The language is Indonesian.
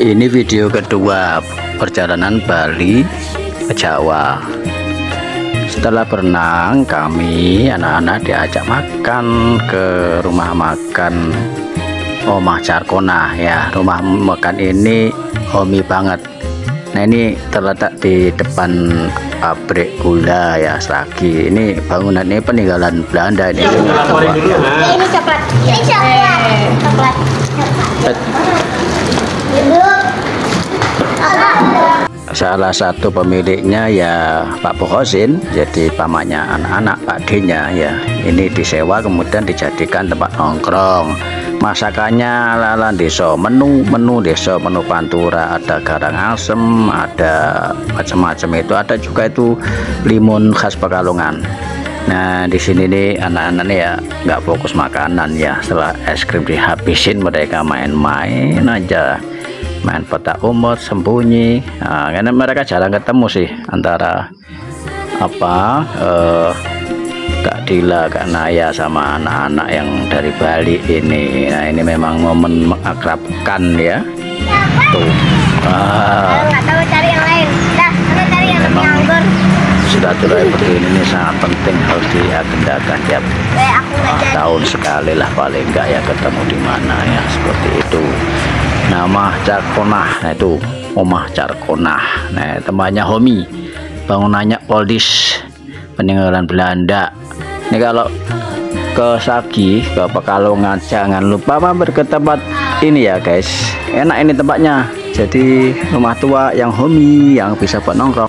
Ini video kedua perjalanan Bali ke Jawa. Setelah berenang, kami anak-anak diajak makan ke rumah makan Omah Carkona ya. Rumah makan ini homey banget. Nah, ini terletak di depan pabrik gula ya, Sragi. Ini bangunan ini peninggalan Belanda ini. Ini coklat. Ini coklat. Salah satu pemiliknya ya Pak Bohosin, jadi pamannya anak-anak Pak D-nya ya. Ini disewa kemudian dijadikan tempat nongkrong. Masakannya ala desa, menu desa, menu pantura, ada garang asem, ada macam-macam itu, ada juga itu limun khas Pekalongan. Nah, di sini nih anak-anak nih ya nggak fokus makanan ya. Setelah es krim dihabisin, mereka main-main aja, main petak umpet, sembunyi. Nah, karena mereka jarang ketemu sih antara Kak Dila, Kak Naya sama anak-anak yang dari Bali ini. Nah, ini memang momen mengakrabkan ya. Tuh. Nggak tahu cari yang lain. Kita cari yang nganggur. Silaturahmi begini ini sangat penting, harus diagendakan tiap tahun sekali lah paling enggak ya, ketemu di mana ya, seperti itu. Nama Carkona, nah itu Omah Carkona. Nah, temannya Homi, bangunannya Oldis, peninggalan Belanda. Ini kalau ke Sragi, ke Pekalongan, jangan lupa mampir ke tempat ini ya guys. Enak ini tempatnya. Jadi rumah tua yang homey, yang bisa buat nongkrong.